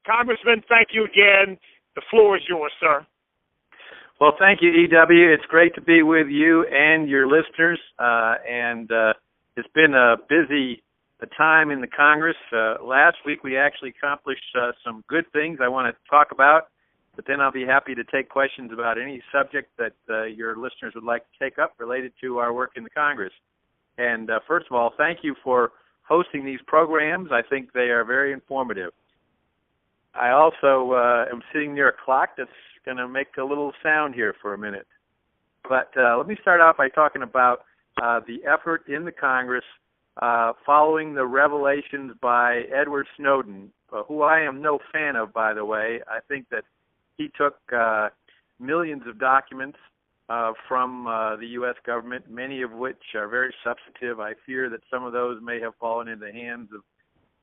Congressman, thank you again. The floor is yours, sir. Well, thank you, EW. It's great to be with you and your listeners. It's been a busy time in the Congress. Last week we actually accomplished some good things I want to talk about, but then I'll be happy to take questions about any subject that your listeners would like to take up related to our work in the Congress. And first of all, thank you for hosting these programs. I think they are very informative. I also am sitting near a clock that's going to make a little sound here for a minute. But let me start out by talking about the effort in the Congress following the revelations by Edward Snowden, who I am no fan of, by the way. I think that he took millions of documents from the U.S. government, many of which are very substantive. I fear that some of those may have fallen into the hands of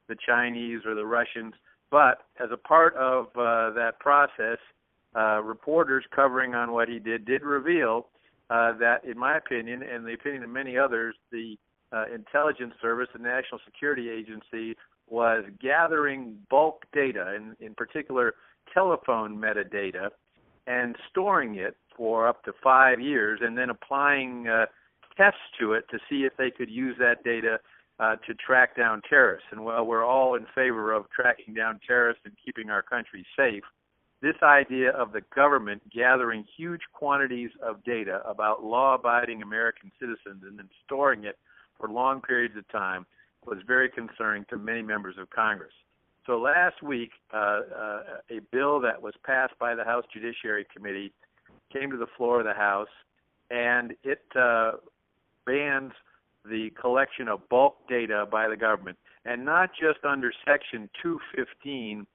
the Chinese or the Russians. But as a part of that process, reporters covering on what he did reveal that, in my opinion, and the opinion of many others, the intelligence service, the National Security Agency, was gathering bulk data, in particular telephone metadata, and storing it for up to 5 years, and then applying tests to it to see if they could use that data to track down terrorists. And while we're all in favor of tracking down terrorists and keeping our country safe, this idea of the government gathering huge quantities of data about law-abiding American citizens and then storing it for long periods of time was very concerning to many members of Congress. So last week, a bill that was passed by the House Judiciary Committee came to the floor of the House, and it bans the collection of bulk data by the government, and not just under Section 215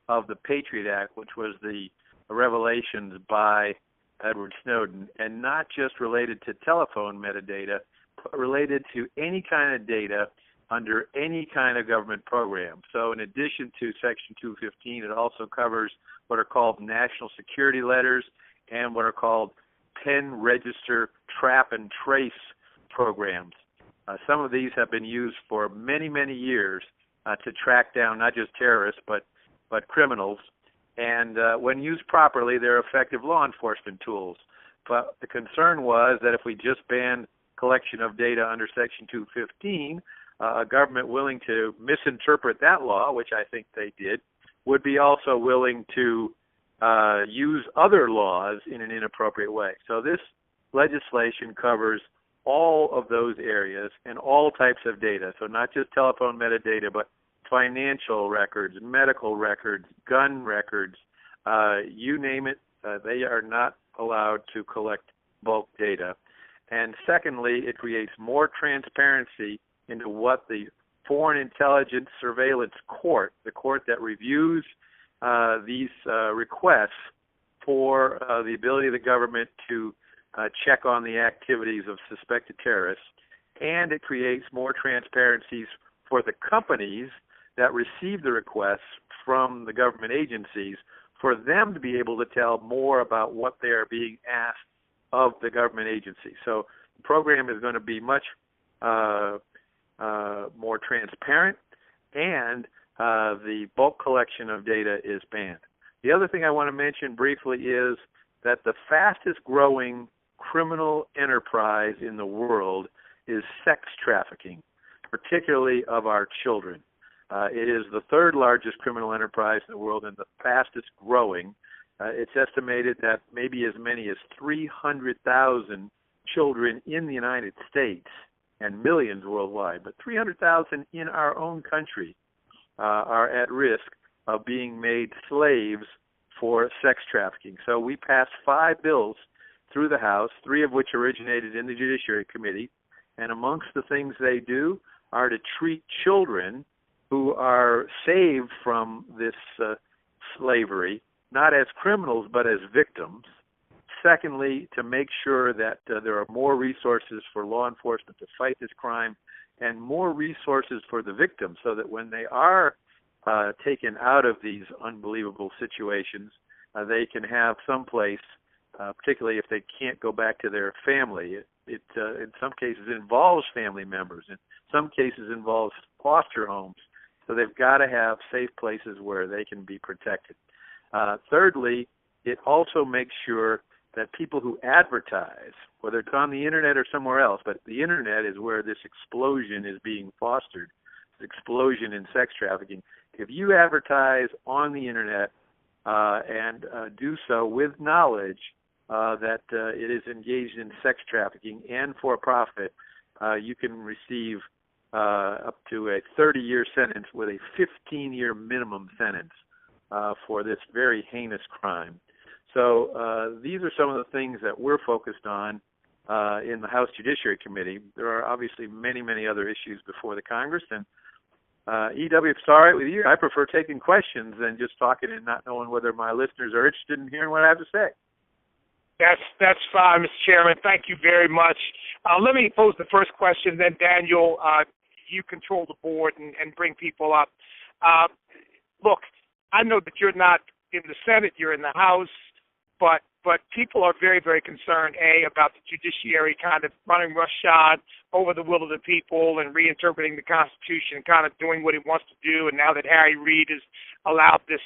of the Patriot Act, which was the revelations by Edward Snowden, and not just related to telephone metadata, but related to any kind of data under any kind of government program. So in addition to Section 215, it also covers what are called national security letters and what are called pen register trap and trace programs. Some of these have been used for many, many years to track down not just terrorists but criminals. And when used properly, they're effective law enforcement tools. But the concern was that if we just banned collection of data under Section 215, a government willing to misinterpret that law, which I think they did, would be also willing to use other laws in an inappropriate way. So this legislation covers all of those areas and all types of data. So not just telephone metadata, but financial records, medical records, gun records, you name it, they are not allowed to collect bulk data. And secondly, it creates more transparency into what the Foreign Intelligence Surveillance Court, the court that reviews these requests for the ability of the government to check on the activities of suspected terrorists, and it creates more transparencies for the companies that receive the requests from the government agencies for them to be able to tell more about what they are being asked of the government agency. So the program is going to be much more transparent, and the bulk collection of data is banned. The other thing I want to mention briefly is that the fastest growing criminal enterprise in the world is sex trafficking, particularly of our children. It is the third largest criminal enterprise in the world and the fastest growing. It's estimated that maybe as many as 300,000 children in the United States and millions worldwide, but 300,000 in our own country are at risk of being made slaves for sex trafficking. So we passed 5 bills through the House, 3 of which originated in the Judiciary Committee, and amongst the things they do are to treat children who are saved from this slavery, not as criminals but as victims. Secondly, to make sure that there are more resources for law enforcement to fight this crime and more resources for the victims so that when they are taken out of these unbelievable situations, they can have some place, particularly if they can't go back to their family. It in some cases involves family members. In some cases involves foster homes. So they've got to have safe places where they can be protected. Thirdly, it also makes sure that people who advertise, whether it's on the internet or somewhere else, but the internet is where this explosion is being fostered, this explosion in sex trafficking. If you advertise on the internet and do so with knowledge that it is engaged in sex trafficking and for profit, you can receive up to a 30-year sentence with a 15-year minimum sentence for this very heinous crime. So these are some of the things that we're focused on in the House Judiciary Committee. There are obviously many, many other issues before the Congress, and EW, if it's all right with you, I prefer taking questions than just talking and not knowing whether my listeners are interested in hearing what I have to say. That's fine, Mr. Chairman. Thank you very much. Let me pose the first question, then Daniel, you control the board and bring people up. Look, I know that you're not in the Senate, you're in the House, but people are very, very concerned, about the judiciary kind of running roughshod over the will of the people and reinterpreting the Constitution, kind of doing what it wants to do. And now that Harry Reid has allowed this,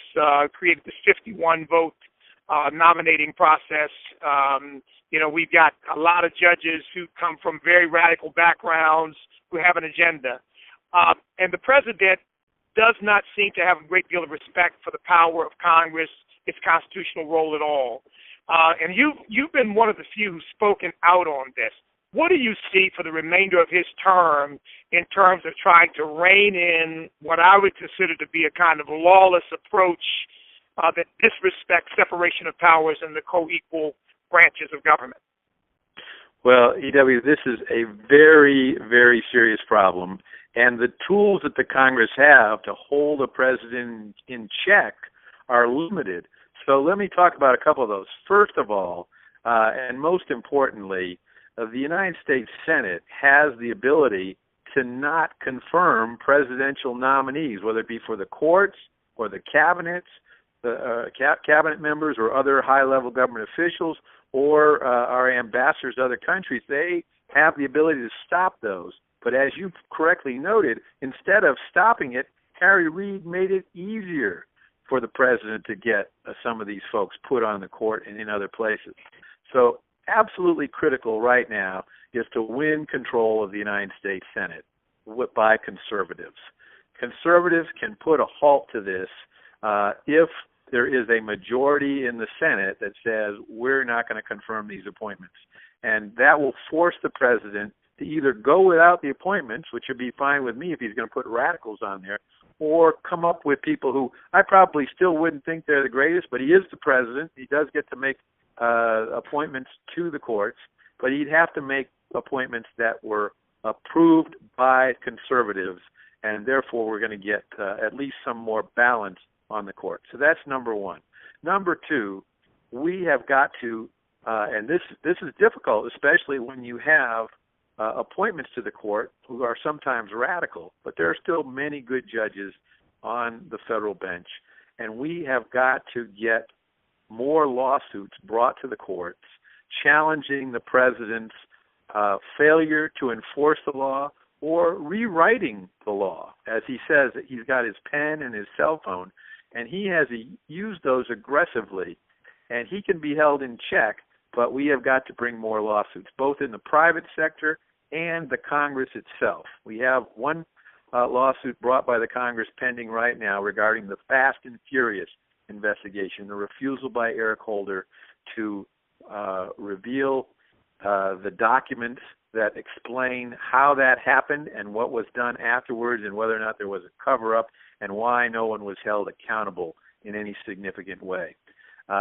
created this 51-vote nominating process, we've got a lot of judges who come from very radical backgrounds who have an agenda. And the president does not seem to have a great deal of respect for the power of Congress, its constitutional role at all. And you've been one of the few who's spoken out on this. What do you see for the remainder of his term in terms of trying to rein in what I would consider to be a kind of lawless approach that disrespects separation of powers and the co-equal branches of government? Well, EW, this is a very, very serious problem, and the tools that the Congress have to hold a president in check are limited. So let me talk about a couple of those. First of all, and most importantly, the United States Senate has the ability to not confirm presidential nominees, whether it be for the courts or the cabinets, the cabinet members or other high-level government officials, or our ambassadors to other countries. They have the ability to stop those. But as you correctly noted, instead of stopping it, Harry Reid made it easier for the president to get some of these folks put on the court and in other places. So absolutely critical right now is to win control of the United States Senate by conservatives. Conservatives can put a halt to this if there is a majority in the Senate that says we're not going to confirm these appointments. And that will force the president to either go without the appointments, which would be fine with me if he's going to put radicals on there, or come up with people who I probably still wouldn't think they're the greatest, but he is the president. He does get to make appointments to the courts, but he'd have to make appointments that were approved by conservatives, and therefore we're going to get at least some more balance on the court. So that's number one. Number two, we have got to, and this is difficult, especially when you have appointments to the court who are sometimes radical, but there are still many good judges on the federal bench, and we have got to get more lawsuits brought to the courts challenging the president's failure to enforce the law or rewriting the law. As he says, he's got his pen and his cell phone, and he has used those aggressively, and he can be held in check, but we have got to bring more lawsuits, both in the private sector and the Congress itself. We have one lawsuit brought by the Congress pending right now regarding the Fast and Furious investigation, the refusal by Eric Holder to reveal the documents that explain how that happened and what was done afterwards and whether or not there was a cover-up and why no one was held accountable in any significant way.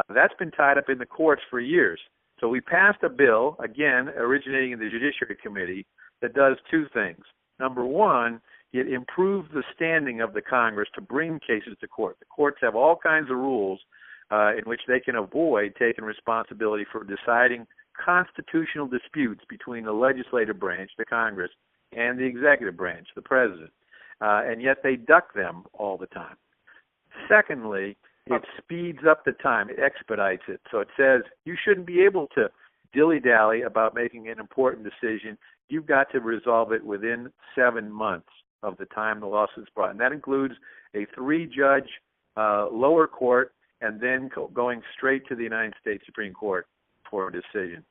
That's been tied up in the courts for years. So we passed a bill, again, originating in the Judiciary Committee, that does two things. Number one, it improves the standing of the Congress to bring cases to court. The courts have all kinds of rules in which they can avoid taking responsibility for deciding constitutional disputes between the legislative branch, the Congress, and the executive branch, the president. And yet they duck them all the time. Secondly, it speeds up the time. It expedites it. So it says you shouldn't be able to dilly-dally about making an important decision. You've got to resolve it within 7 months. of the time the lawsuit's brought. And that includes a 3-judge lower court and then going straight to the United States Supreme Court for a decision.